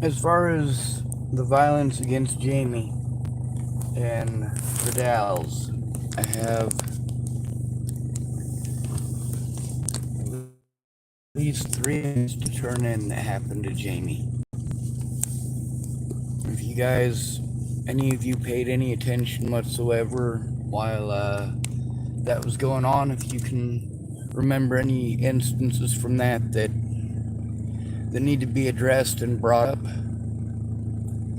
As far as the violence against Jamie and the Dalles, I have at least three things to turn in that happened to Jamie. If you guys, any of you paid any attention whatsoever while that was going on, if you can remember any instances from that need to be addressed and brought up,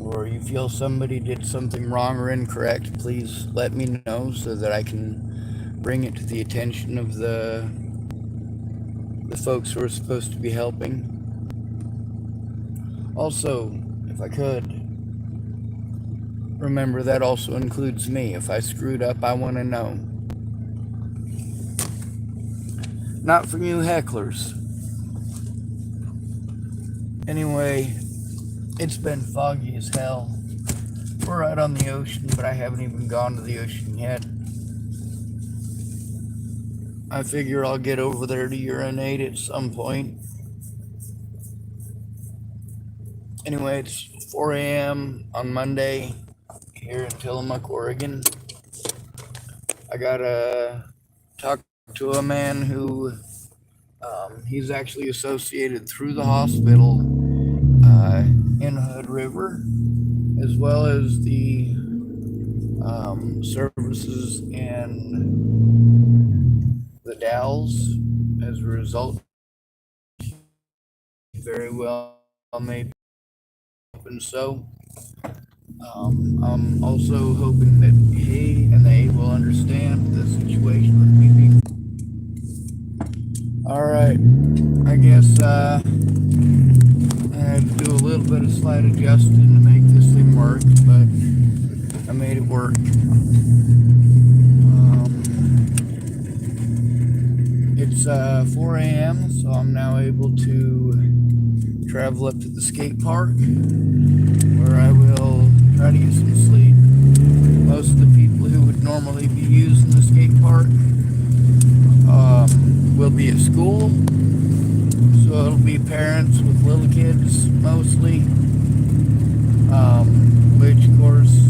or you feel somebody did something wrong or incorrect, please let me know so that I can bring it to the attention of the folks who are supposed to be helping. Also, if I could, remember that also includes me. If I screwed up, I want to know. Not from you hecklers. Anyway, it's been foggy as hell. We're right on the ocean, but I haven't even gone to the ocean yet. I figure I'll get over there to urinate at some point. Anyway, it's 4 a.m. on Monday here in Tillamook, Oregon. I gotta talk to a man who he's actually associated through the hospital in Hood River, as well as the services in the Dalles. As a result, very well may be open. So I'm also hoping that he and they will understand the situation with me being. Alright, I guess I had to do a little bit of slight adjusting to make this thing work, but I made it work. It's 4 a.m., so I'm now able to travel up to the skate park, where I will try to get some sleep. Most of the people who would normally be using the skate park will be at school, so it'll be parents with little kids mostly, which of course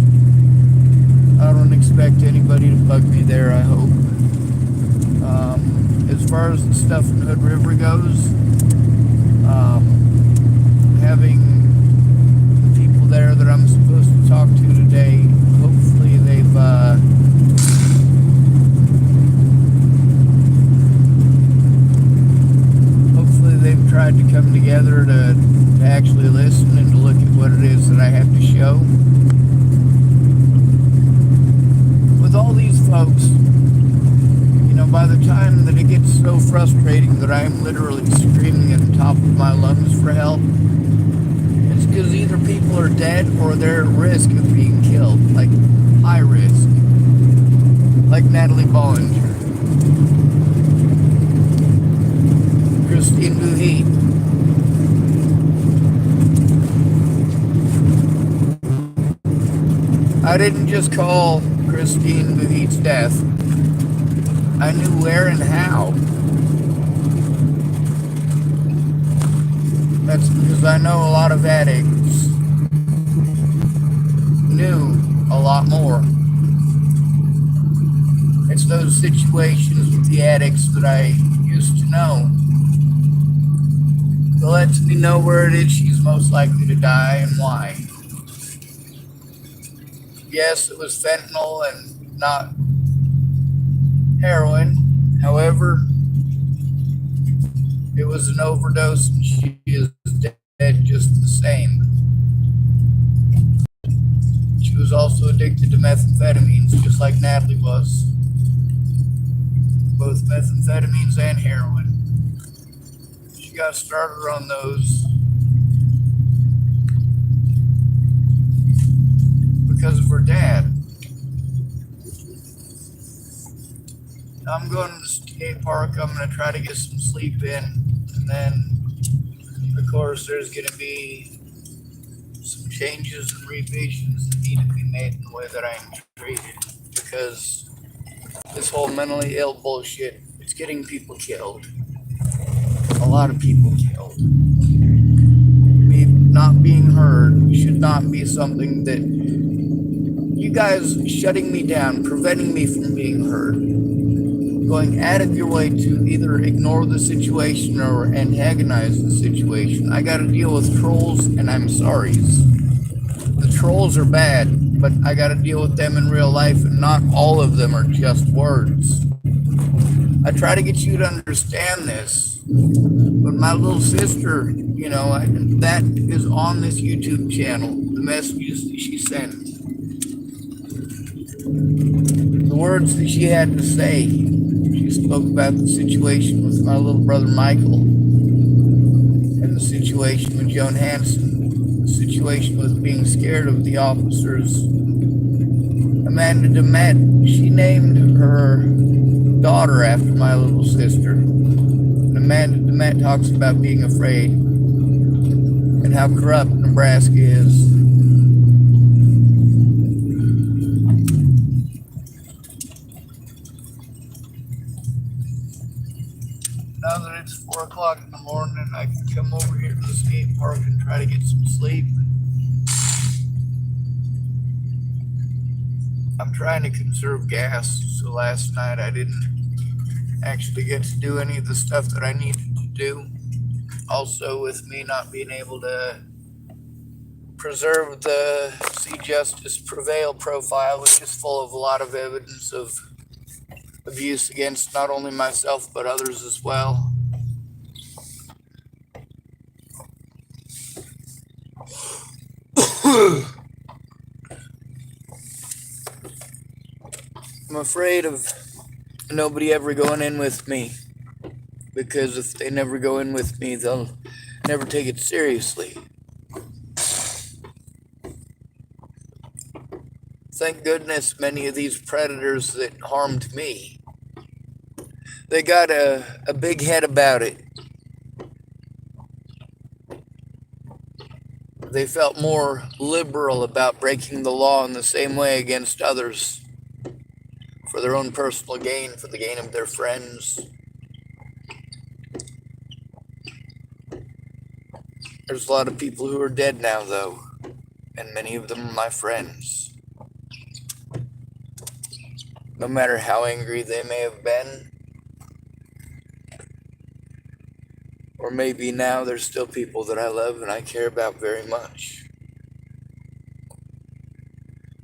I don't expect anybody to bug me there, I hope. As far as the stuff in Hood River goes, having the people there that I'm supposed to talk to today, hopefully they've tried to come together to actually listen and to look at what it is that I have to show. With all these folks, by the time that it gets so frustrating that I am literally screaming at the top of my lungs for help, it's because either people are dead or they're at risk of being killed, like high risk, like Natalie Bollinger, Christine Buhit, I didn't just call Christine Buhit's death. I knew where and how. That's because I know a lot of addicts knew a lot more. It's those situations with the addicts that I used to know that lets me know where it is she's most likely to die and why. Yes, it was fentanyl and not heroin. However, it was an overdose and she is dead just the same. She was also addicted to methamphetamines, just like Natalie was. Both methamphetamines and heroin. She got started on those because of her dad. I'm going to the skate park. I'm going to try to get some sleep in. And then, of course, there's going to be some changes and revisions that need to be made in the way that I am treated. Because this whole mentally ill bullshit, it's getting people killed. A lot of people killed. Me not being heard should not be something that you guys shutting me down, preventing me from being heard, going out of your way to either ignore the situation or antagonize the situation. I gotta deal with trolls, and I'm sorry. The trolls are bad, but I gotta deal with them in real life, and not all of them are just words. I try to get you to understand this, but my little sister, that is on this YouTube channel, the messages that she sent, the words that she had to say. She spoke about the situation with my little brother Michael, and the situation with Joan Hanson, the situation with being scared of the officers. Amanda DeMett, she named her daughter after my little sister. And Amanda DeMett talks about being afraid and how corrupt Nebraska is. Now that it's 4 o'clock in the morning, I can come over here to the skate park and try to get some sleep. I'm trying to conserve gas, so last night I didn't actually get to do any of the stuff that I needed to do. Also, with me not being able to preserve the See Justice Prevail profile, which is full of a lot of evidence of abuse against not only myself but others as well. I'm afraid of nobody ever going in with me, because if they never go in with me, they'll never take it seriously. Thank goodness many of these predators that harmed me, they got a big head about it. They felt more liberal about breaking the law in the same way against others for their own personal gain, for the gain of their friends. There's a lot of people who are dead now, though, and many of them are my friends. No matter how angry they may have been, or maybe now there's still people that I love and I care about very much.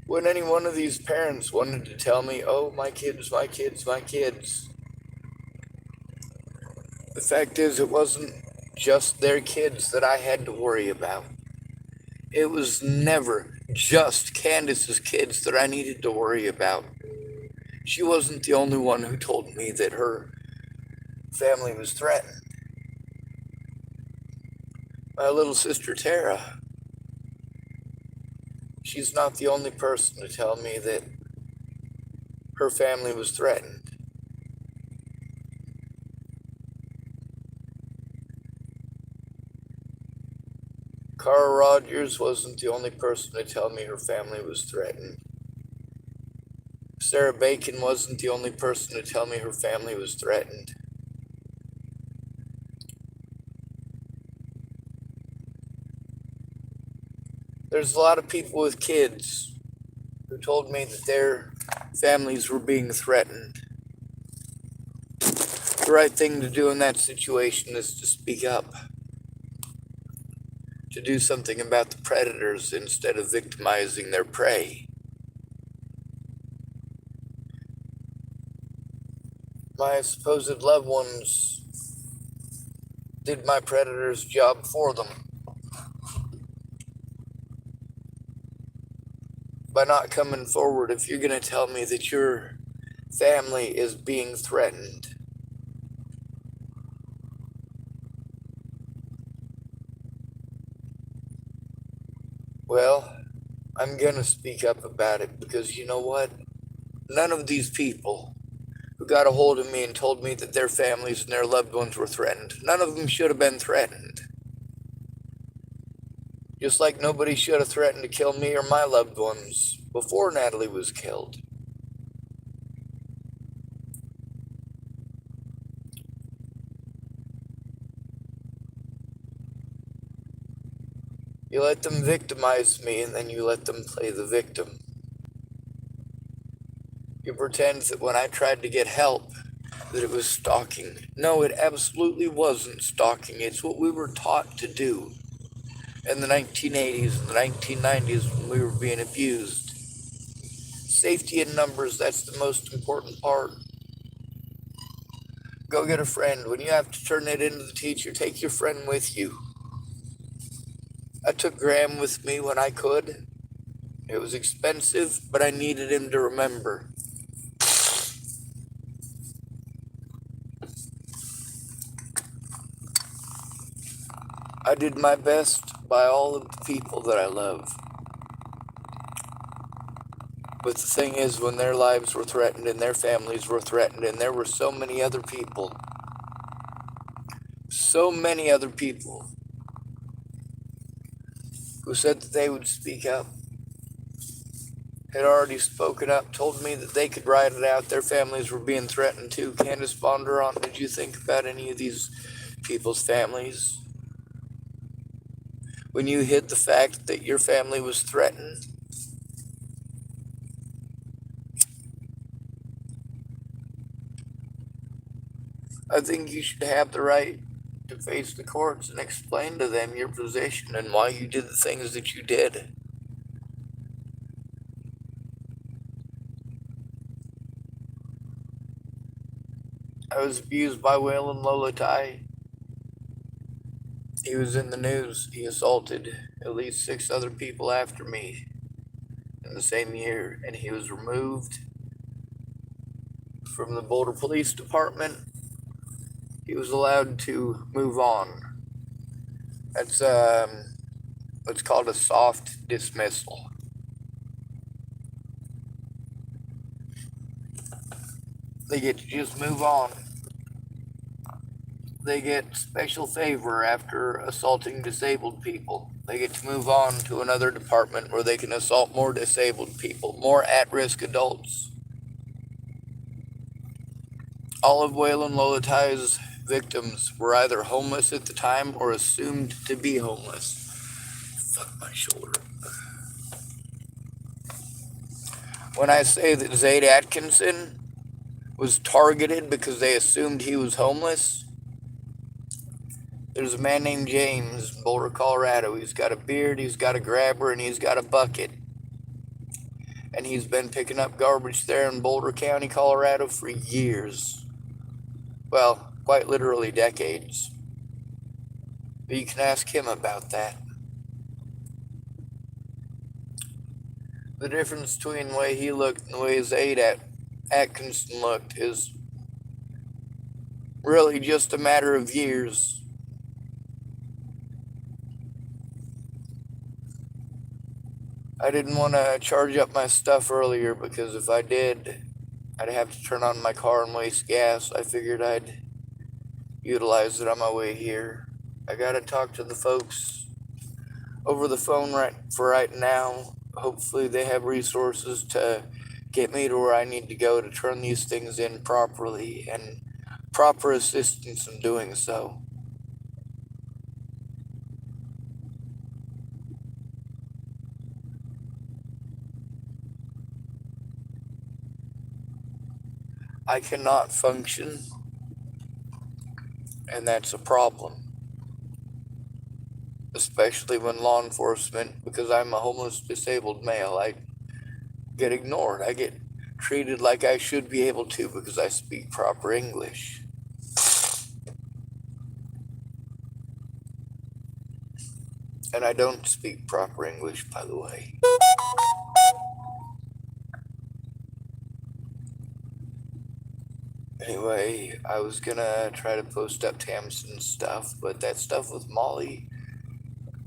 When any one of these parents wanted to tell me, oh, my kids, my kids, my kids, the fact is it wasn't just their kids that I had to worry about. It was never just Candace's kids that I needed to worry about. She wasn't the only one who told me that her family was threatened. My little sister Tara, she's not the only person to tell me that her family was threatened. Cara Rogers wasn't the only person to tell me her family was threatened. Sarah Bacon wasn't the only person to tell me her family was threatened. There's a lot of people with kids who told me that their families were being threatened. The right thing to do in that situation is to speak up, to do something about the predators instead of victimizing their prey. My supposed loved ones did my predator's job for them by not coming forward. If you're going to tell me that your family is being threatened, well, I'm going to speak up about it, because you know what? None of these people who got a hold of me and told me that their families and their loved ones were threatened, none of them should have been threatened. Just like nobody should have threatened to kill me or my loved ones before Natalie was killed. You let them victimize me, and then you let them play the victim. You pretend that when I tried to get help, that it was stalking. No, it absolutely wasn't stalking. It's what we were taught to do in the 1980s and the 1990s when we were being abused. Safety in numbers, that's the most important part. Go get a friend. When you have to turn it into the teacher, take your friend with you. I took Graham with me when I could. It was expensive, but I needed him to remember. I did my best by all of the people that I love. But the thing is, when their lives were threatened and their families were threatened, and there were so many other people who said that they would speak up, had already spoken up, told me that they could ride it out. Their families were being threatened too. Candace Bondurant, did you think about any of these people's families when you hid the fact that your family was threatened? I think you should have the right to face the courts and explain to them your position and why you did the things that you did. I was abused by Waylon Lolatai. He was in the news. He assaulted at least 6 other people after me in the same year, and he was removed from the Boulder Police Department. He was allowed to move on. That's what's called a soft dismissal. They get to just move on. They get special favor after assaulting disabled people. They get to move on to another department where they can assault more disabled people, more at-risk adults. All of Waylon Lolatai's victims were either homeless at the time or assumed to be homeless. Fuck my shoulder. When I say that Zaid Atkinson was targeted because they assumed he was homeless, there's a man named James in Boulder, Colorado. He's got a beard, he's got a grabber, and he's got a bucket. And he's been picking up garbage there in Boulder County, Colorado for years. Well, quite literally decades. But you can ask him about that. The difference between the way he looked and the way Zaid Atkinson looked is really just a matter of years. I didn't want to charge up my stuff earlier because if I did, I'd have to turn on my car and waste gas. I figured I'd utilize it on my way here. I gotta talk to the folks over the phone right now. Hopefully they have resources to get me to where I need to go to turn these things in properly and proper assistance in doing so. I cannot function, and that's a problem. Especially when law enforcement, because I'm a homeless disabled male, I get ignored. I get treated like I should be able to because I speak proper English. And I don't speak proper English, by the way. Anyway, I was gonna try to post up Tamsin's stuff, but that stuff with Molly,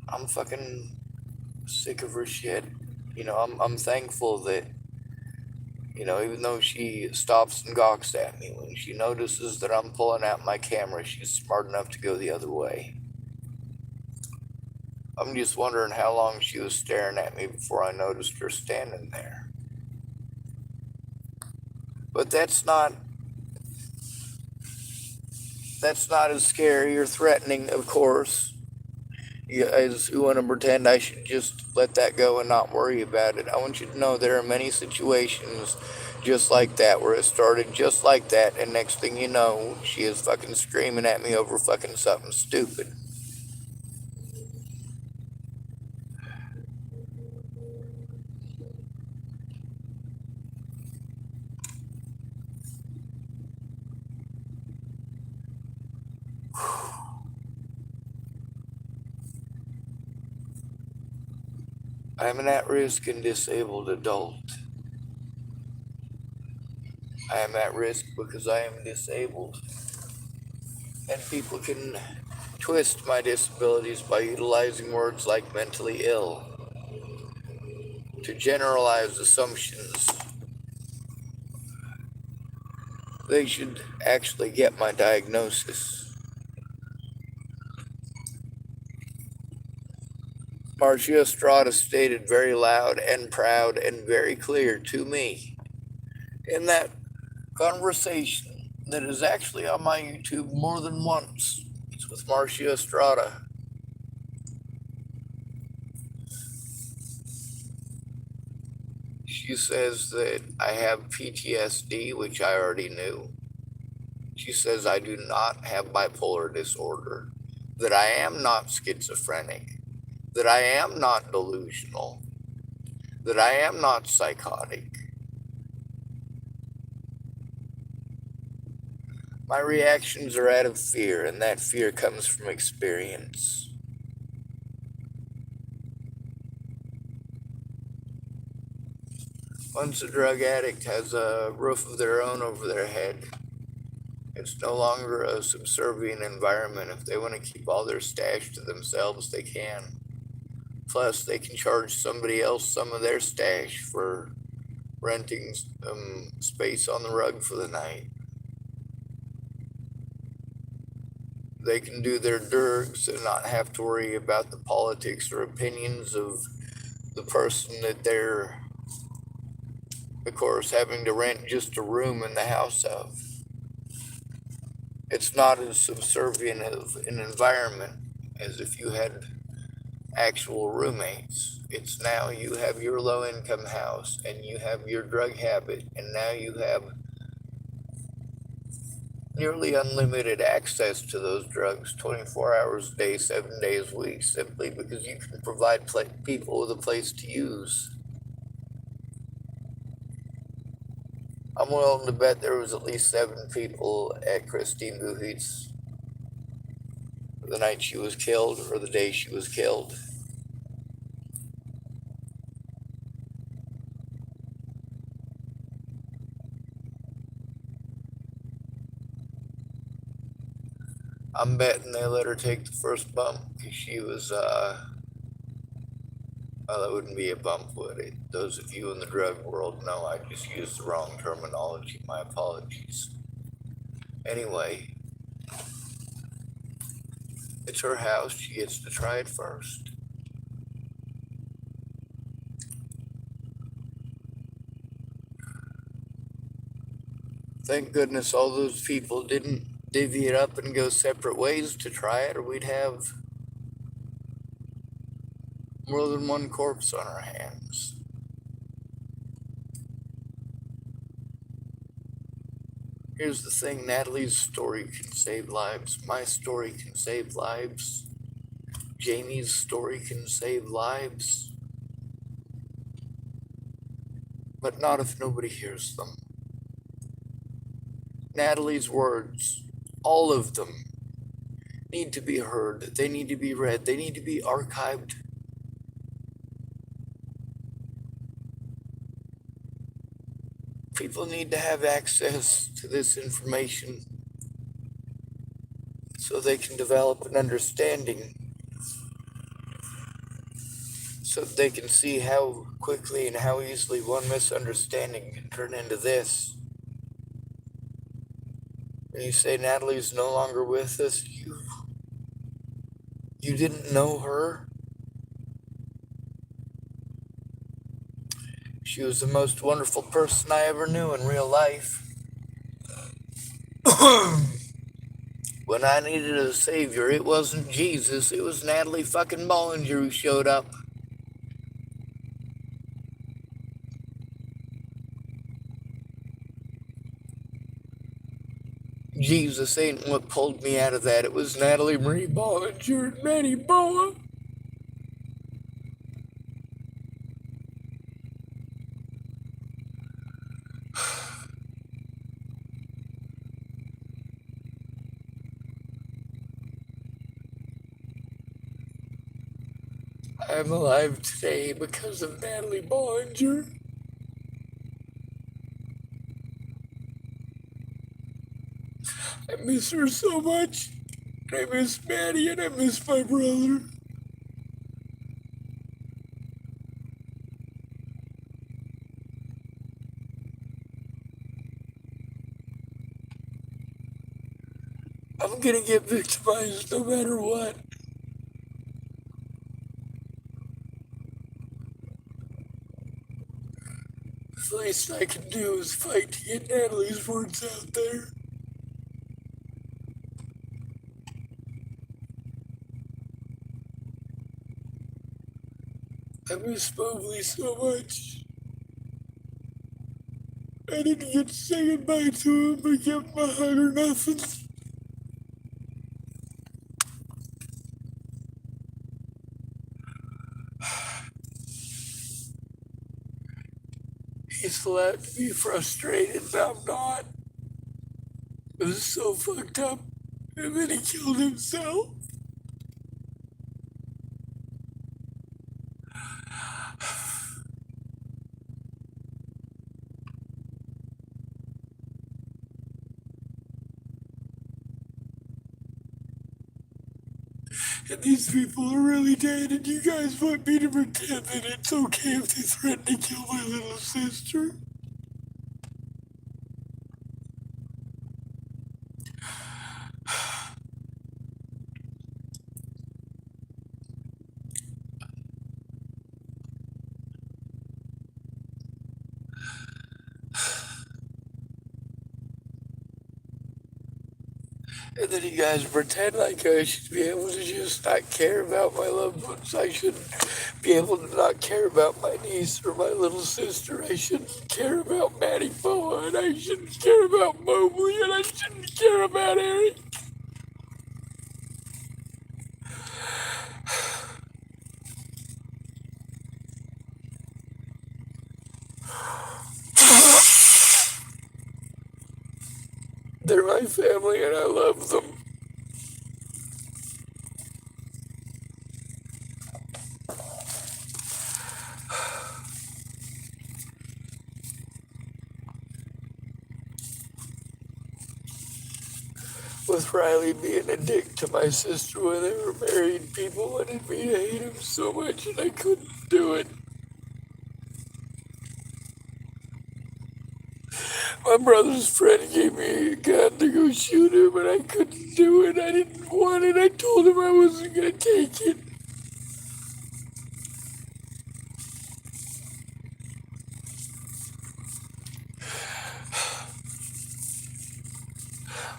I'm fucking sick of her shit. I'm thankful that, even though she stops and gawks at me, when she notices that I'm pulling out my camera, she's smart enough to go the other way. I'm just wondering how long she was staring at me before I noticed her standing there. But that's not as scary or threatening, of course, You guys who want to pretend I should just let that go and not worry about it. I want you to know there are many situations just like that where it started just like that, and next thing you know, she is fucking screaming at me over fucking something stupid. I'm an at-risk and disabled adult. I am at risk because I am disabled. And people can twist my disabilities by utilizing words like mentally ill to generalize assumptions. They should actually get my diagnosis. Marcia Estrada stated very loud and proud and very clear to me in that conversation that is actually on my YouTube more than once. It's with Marcia Estrada. She says that I have PTSD, which I already knew. She says I do not have bipolar disorder, that I am not schizophrenic, that I am not delusional, that I am not psychotic. My reactions are out of fear, and that fear comes from experience. Once a drug addict has a roof of their own over their head, it's no longer a subservient environment. If they want to keep all their stash to themselves, they can. Plus, they can charge somebody else some of their stash for renting space on the rug for the night. They can do their dirks and not have to worry about the politics or opinions of the person that they're, of course, having to rent just a room in the house of. It's not as subservient of an environment as if you had actual roommates. It's now you have your low income house and you have your drug habit, and now you have nearly unlimited access to those drugs 24 hours a day, 7 days a week, simply because you can provide people with a place to use. I'm willing to bet there was at least 7 people at Christine Buhit's the night she was killed or the day she was killed. I'm betting they let her take the first bump because she was, well, that wouldn't be a bump, would it? Those of you in the drug world know I just used the wrong terminology. My apologies. Anyway, it's her house. She gets to try it first. Thank goodness all those people didn't divvy it up and go separate ways to try it, or we'd have more than one corpse on our hands. Here's the thing, Natalie's story can save lives. My story can save lives. Jamie's story can save lives. But not if nobody hears them. Natalie's words, all of them, need to be heard. They need to be read. They need to be archived. People need to have access to this information so they can develop an understanding, so they can see how quickly and how easily one misunderstanding can turn into this. When you say Natalie's no longer with us, you didn't know her? She was the most wonderful person I ever knew in real life. When I needed a savior, it wasn't Jesus, it was Natalie fucking Bollinger who showed up. Jesus ain't what pulled me out of that. It was Natalie Marie Bollinger and Manny Boa. I'm alive today because of Natalie Bollinger. I miss her so much. I miss Maddie and I miss my brother. I'm gonna get victimized no matter what. The least I can do is fight to get Natalie's words out there. I miss Mobley so much. I didn't get to say goodbye to him, but give him a hug or nothing. He's allowed to be frustrated, but I'm not. It was so fucked up. And then he killed himself. And these people are really dead, and you guys want me to pretend that it's okay if they threaten to kill my little sister? And then you guys pretend like I should be able to just not care about my loved ones. I shouldn't be able to not care about my niece or my little sister. I shouldn't care about Maddie Boa, and I shouldn't care about Mobley, and I shouldn't care about Eric. They're my family, and I love them. With Riley being a dick to my sister when they were married, people wanted me to hate him so much, and I couldn't do it. My brother's friend gave me a gun to go shoot him, and I couldn't do it. I didn't want it. I told him I wasn't gonna take it.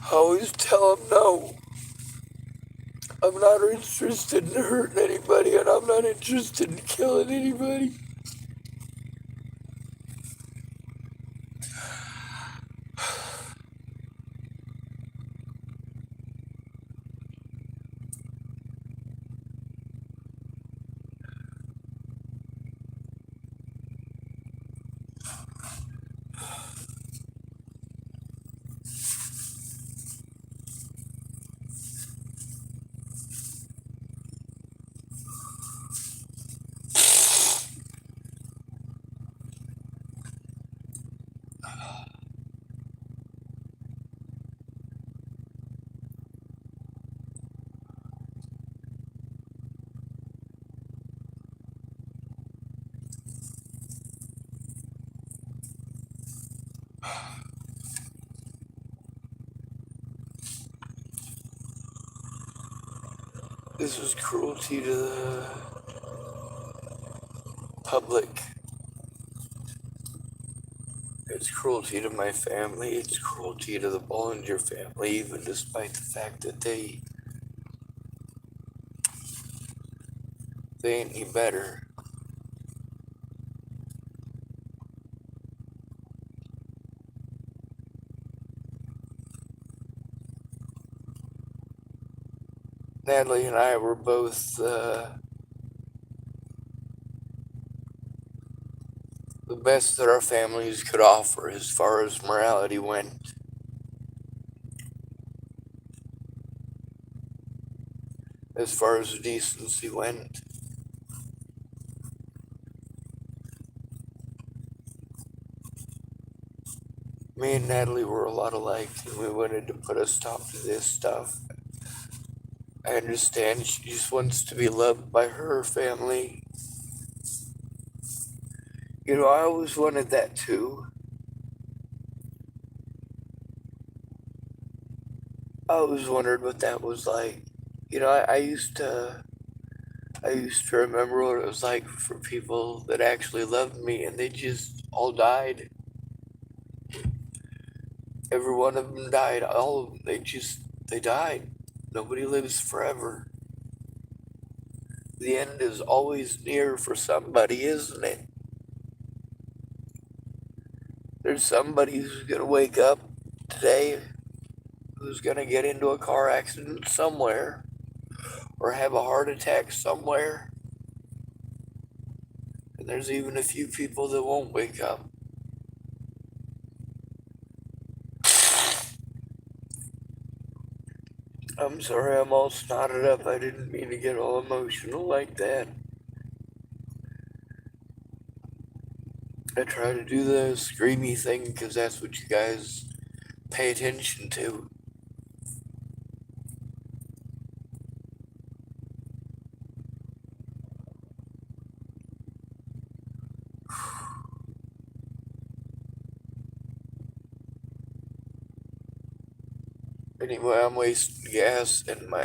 I always tell him no. I'm not interested in hurting anybody, and I'm not interested in killing anybody. This was cruelty to the public. It's cruelty to my family. It's cruelty to the Bollinger family, even despite the fact that they ain't any better. Natalie and I were both the best that our families could offer as far as morality went. As far as decency went. Me and Natalie were a lot alike, and we wanted to put a stop to this stuff. I understand she just wants to be loved by her family. You know, I always wanted that too. I always wondered what that was like. You know, I used to remember what it was like for people that actually loved me, and they just all died. Every one of them died. All of them, they died. Nobody lives forever. The end is always near for somebody, isn't it? There's somebody who's gonna wake up today who's gonna get into a car accident somewhere or have a heart attack somewhere. And there's even a few people that won't wake up. I'm sorry, I'm all snotted up. I didn't mean to get all emotional like that. I try to do the screamy thing because that's what you guys pay attention to. Anyway, I'm wasting gas and my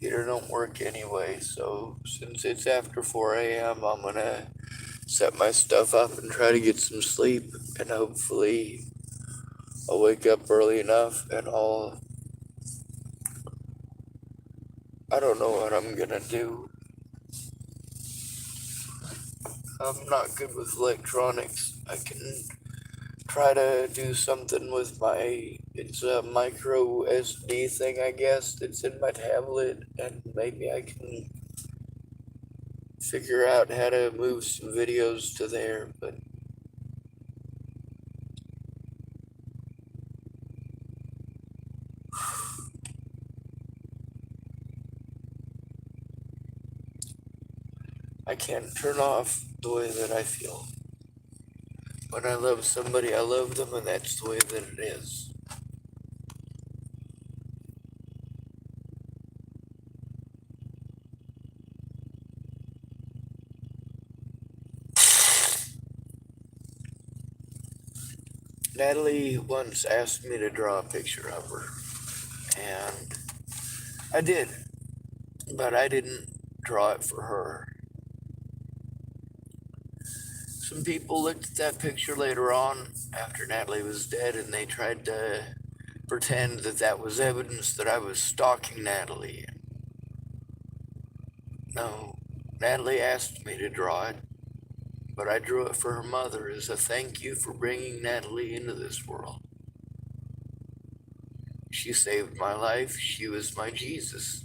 heater don't work anyway. So since it's after 4 a.m., I'm gonna set my stuff up and try to get some sleep. And hopefully I'll wake up early enough and I don't know what I'm gonna do. I'm not good with electronics. I can try to do something with it's a micro SD thing, I guess, that's in my tablet, and maybe I can figure out how to move some videos to there, but I can't turn off the way that I feel. When I love somebody, I love them, and that's the way that it is. Natalie once asked me to draw a picture of her, and I did, but I didn't draw it for her. Some people looked at that picture later on after Natalie was dead, and they tried to pretend that that was evidence that I was stalking Natalie. No, Natalie asked me to draw it, but I drew it for her mother as a thank you for bringing Natalie into this world. She saved my life. She was my Jesus.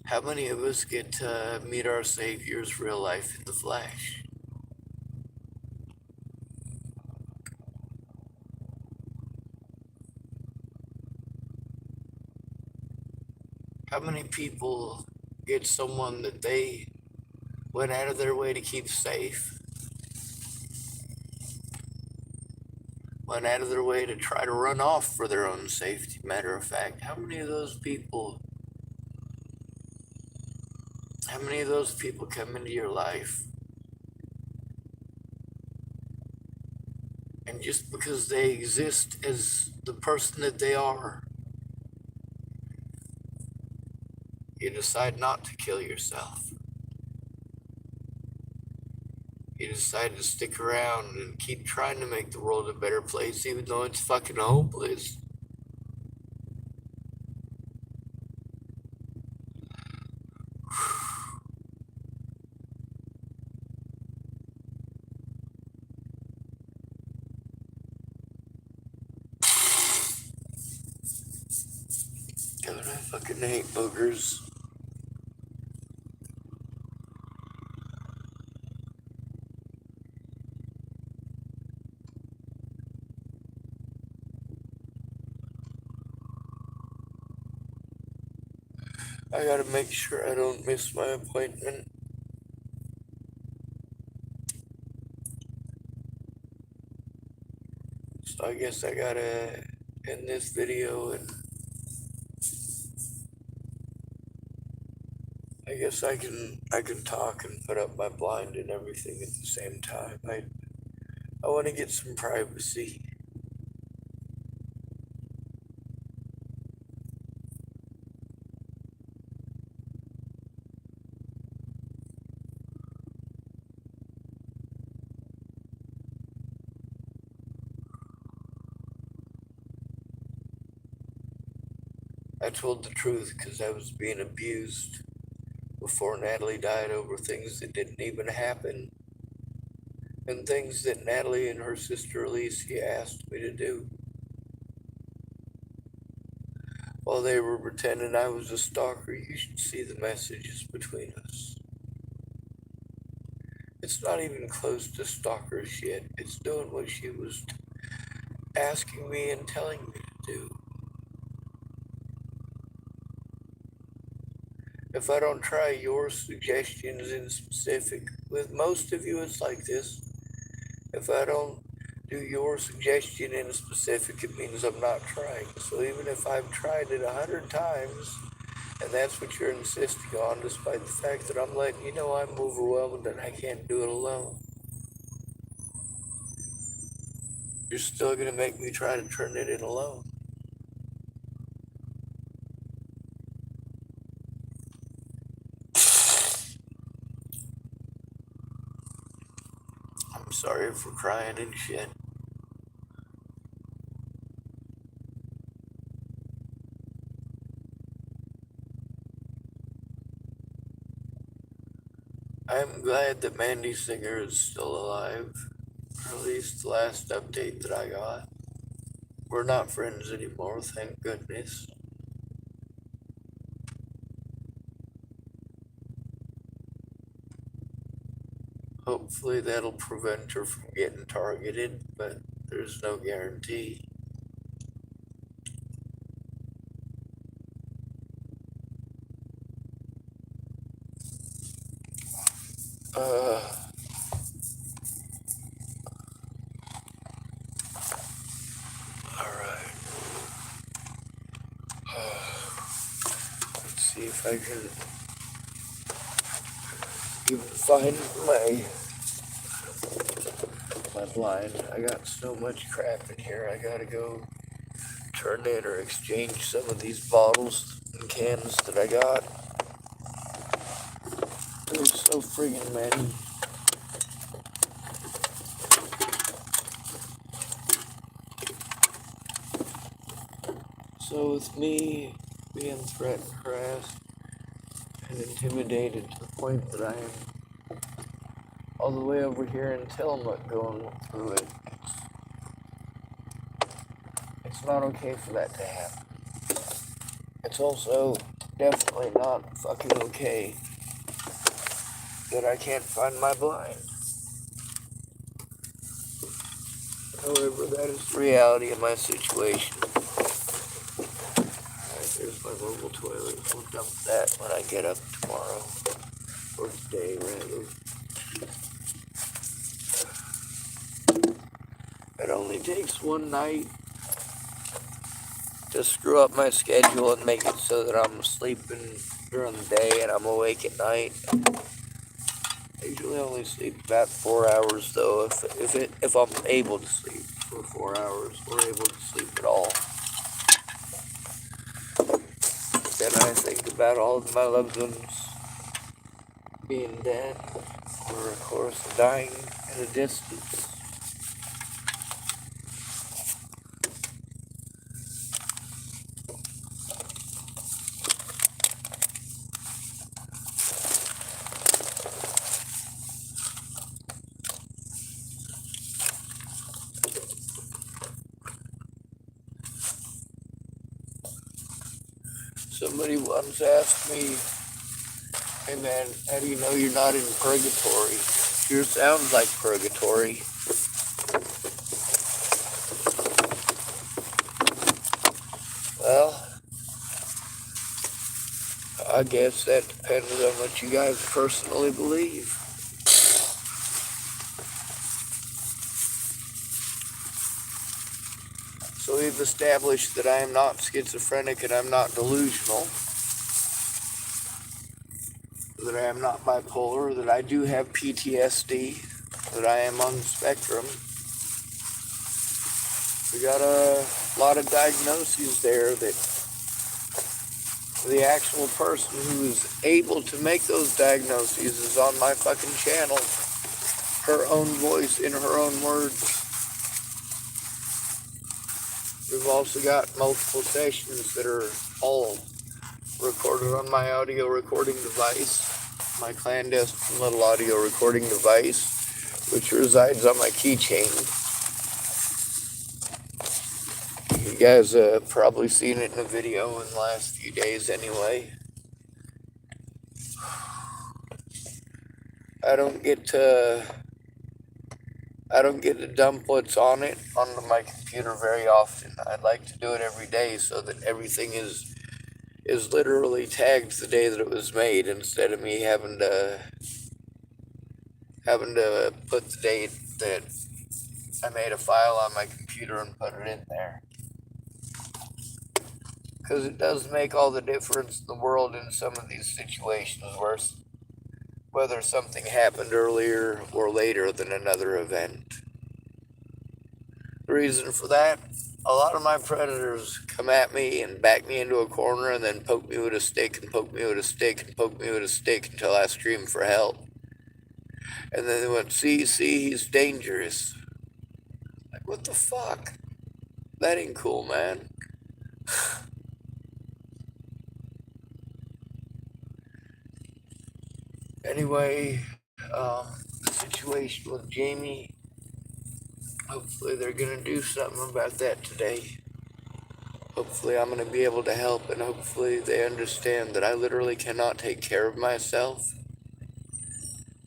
How many of us get to meet our Savior's real life in the flesh? How many people get someone that they went out of their way to keep safe, went out of their way to try to run off for their own safety? Matter of fact, how many of those people come into your life, and just because they exist as the person that they are, you decide not to kill yourself? You decide to stick around and keep trying to make the world a better place, even though it's fucking hopeless. God, I fucking hate boogers. I gotta make sure I don't miss my appointment. So I guess I gotta end this video, and I guess I can talk and put up my blind and everything at the same time. I want to get some privacy. I told the truth because I was being abused before Natalie died over things that didn't even happen, and things that Natalie and her sister Alicia asked me to do while they were pretending I was a stalker. You should see the messages between us. It's not even close to stalker shit. It's doing what she was asking me and telling me to do. If I don't try your suggestions in specific, with most of you it's like this, if I don't do your suggestion in specific, it means I'm not trying. So even if I've tried it 100 times, and that's what you're insisting on, despite the fact that I'm letting you know I'm overwhelmed and I can't do it alone, you're still gonna make me try to turn it in alone. I'm sorry for crying and shit. I'm glad that Mandy Singer is still alive, or at least the last update that I got. We're not friends anymore, thank goodness. Hopefully that'll prevent her from getting targeted, but there's no guarantee. Alright. Let's see if I can even find my blind. I got so much crap in here. I gotta go turn in or exchange some of these bottles and cans that I got. There's so friggin' many. So with me being threatened, harassed, and intimidated to the point that I am all the way over here in Tillamook going through it, it's not okay for that to happen. It's also definitely not fucking okay that I can't find my blind. However, that is the reality of my situation. Alright, there's my mobile toilet. We'll dump that when I get up tomorrow. Or today, rather. It only takes one night to screw up my schedule and make it so that I'm sleeping during the day and I'm awake at night. I usually only sleep about 4 hours, though, if I'm able to sleep for 4 hours or able to sleep at all. Then I think about all of my loved ones being dead, or of course dying at a distance. Somebody once asked me, "Hey man, how do you know you're not in purgatory? Sure sounds like purgatory." Well, I guess that depends on what you guys personally believe. So we've established that I am not schizophrenic and I'm not delusional, that I am not bipolar, that I do have PTSD, that I am on the spectrum. We got a lot of diagnoses there that the actual person who is able to make those diagnoses is on my fucking channel. Her own voice in her own words. We've also got multiple sessions that are all recorded on my audio recording device, my clandestine little audio recording device, which resides on my keychain. You guys have probably seen it in a video in the last few days anyway. I don't get to dump what's on it onto my computer very often. I'd like to do it every day so that everything is literally tagged the day that it was made, instead of me having to put the date that I made a file on my computer and put it in there. Because it does make all the difference in the world in some of these situations where whether something happened earlier or later than another event. The reason for that, a lot of my predators come at me and back me into a corner and then poke me with a stick and poke me with a stick and poke me with a stick until I scream for help. And then they went, see, he's dangerous. Like, what the fuck? That ain't cool, man. Anyway, the situation with Jamie, hopefully they're gonna do something about that today. Hopefully I'm gonna be able to help, and hopefully they understand that I literally cannot take care of myself.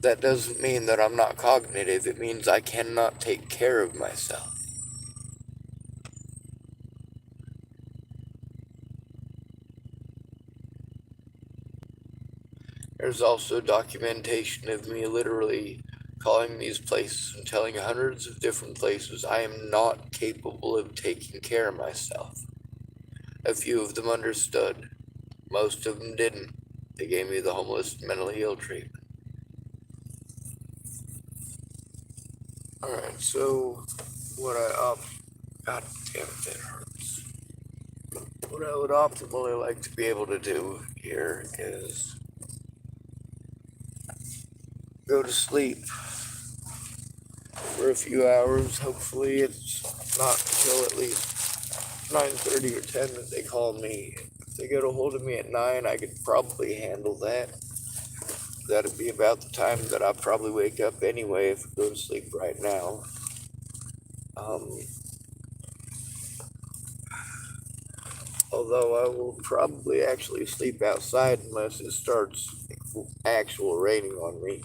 That doesn't mean that I'm not cognitive, it means I cannot take care of myself. There's also documentation of me literally calling these places and telling hundreds of different places I am not capable of taking care of myself. A few of them understood. Most of them didn't. They gave me the homeless mentally ill treatment. Alright, so God damn it, that hurts. What I would optimally like to be able to do here is go to sleep for a few hours. Hopefully it's not until at least 9:30 or 10 that they call me. If they get a hold of me at 9, I could probably handle that. That'd be about the time that I'll probably wake up anyway if I go to sleep right now. Although I will probably actually sleep outside unless it starts actual raining on me.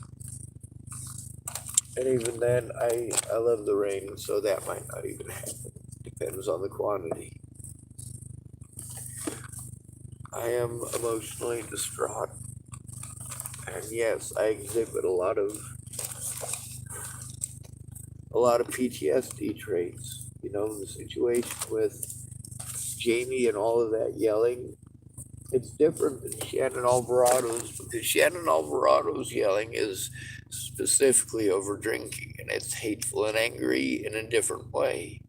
And even then, I love the rain, so that might not even happen. Depends on the quantity. I am emotionally distraught. And yes, I exhibit a lot of PTSD traits. You know, the situation with Jamie and all of that yelling, it's different than Shannon Alvarado's, because Shannon Alvarado's yelling is specifically over drinking, and it's hateful and angry in a different way.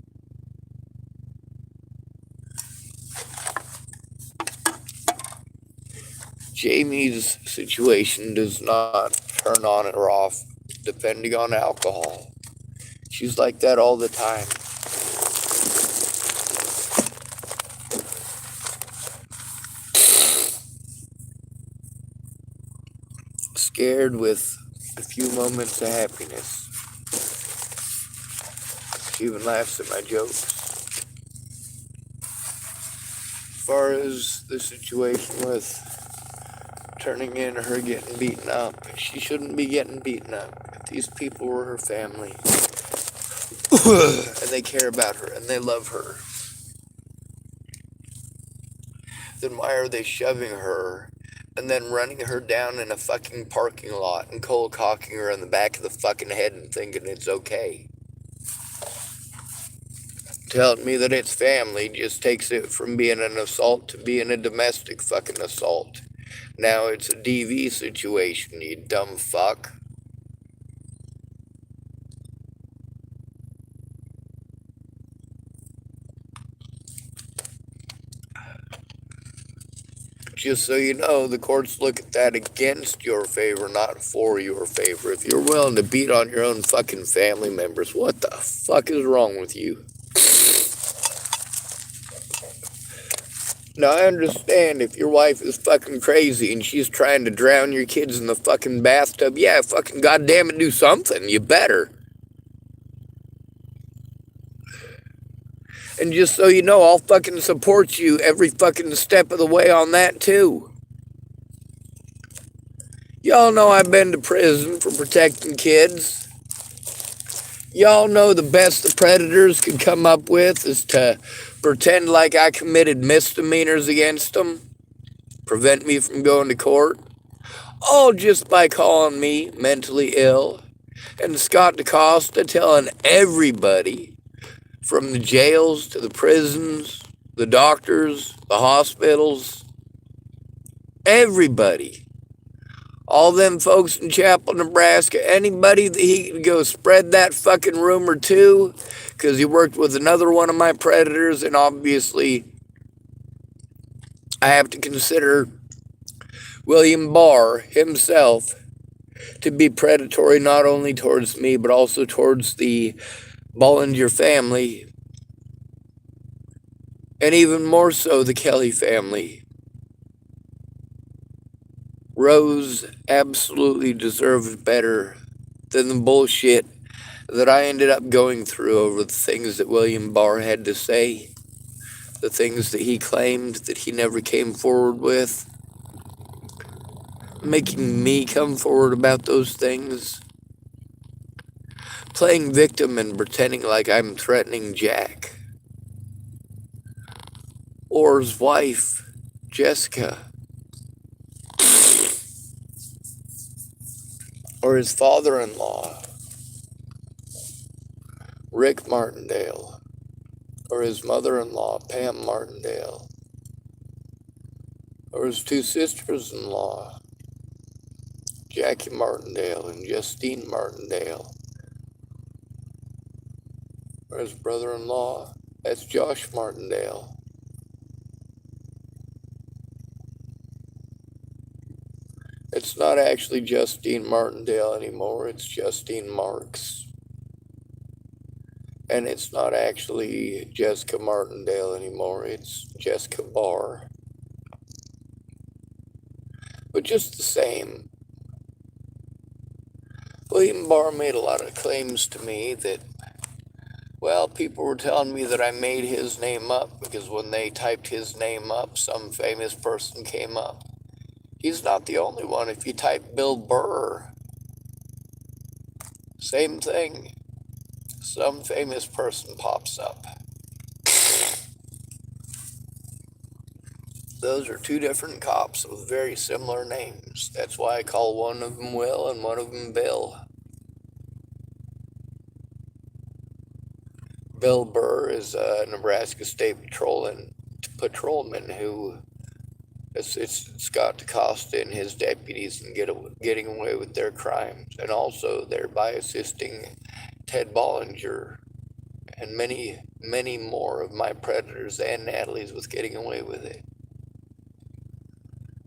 Jamie's situation does not turn on or off depending on alcohol. She's like that all the time. Scared with a few moments of happiness. She even laughs at my jokes. As far as the situation with turning in her getting beaten up, she shouldn't be getting beaten up. If these people were her family, and they care about her, and they love her, then why are they shoving her and then running her down in a fucking parking lot and cold cocking her in the back of the fucking head and thinking it's okay? Telling me that it's family just takes it from being an assault to being a domestic fucking assault. Now it's a DV situation, you dumb fuck. Just so you know, the courts look at that against your favor, not for your favor. If you're willing to beat on your own fucking family members, what the fuck is wrong with you? Now, I understand if your wife is fucking crazy and she's trying to drown your kids in the fucking bathtub, yeah, fucking goddamn it, do something. You better. And just so you know, I'll fucking support you every fucking step of the way on that, too. Y'all know I've been to prison for protecting kids. Y'all know the best the predators could come up with is to pretend like I committed misdemeanors against them, prevent me from going to court, all just by calling me mentally ill. And Scott DeCosta telling everybody, from the jails to the prisons, the doctors, the hospitals, everybody, all them folks in Chapel, Nebraska, anybody that he could go spread that fucking rumor to, because he worked with another one of my predators, and obviously I have to consider William Barr himself to be predatory not only towards me, but also towards the Bollinger family, and even more so the Kelly family. Rose absolutely deserved better than the bullshit that I ended up going through over the things that William Barr had to say, the things that he claimed that he never came forward with, making me come forward about those things, playing victim and pretending like I'm threatening Jack, or his wife, Jessica, or his father-in-law, Rick Martindale, or his mother-in-law, Pam Martindale, or his two sisters-in-law, Jackie Martindale and Justine Martindale, or his brother-in-law, that's Josh Martindale. It's not actually Justine Martindale anymore, it's Justine Marks. And it's not actually Jessica Martindale anymore, it's Jessica Barr. But just the same, William Barr made a lot of claims to me that, well, people were telling me that I made his name up because when they typed his name up, some famous person came up. He's not the only one. If you type Bill Burr, same thing. Some famous person pops up. Those are two different cops with very similar names. That's why I call one of them Will and one of them Bill. Bill Burr is a Nebraska State patrolman who assisted Scott DeCosta and his deputies in getting away with their crimes, and also thereby assisting Ted Bollinger and many, many more of my predators and Natalie's with getting away with it.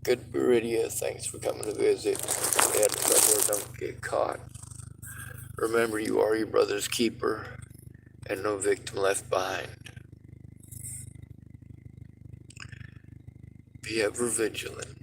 Good Buridia, thanks for coming to visit. Stay out of trouble or don't get caught. Remember, you are your brother's keeper, and no victim left behind. Be ever vigilant.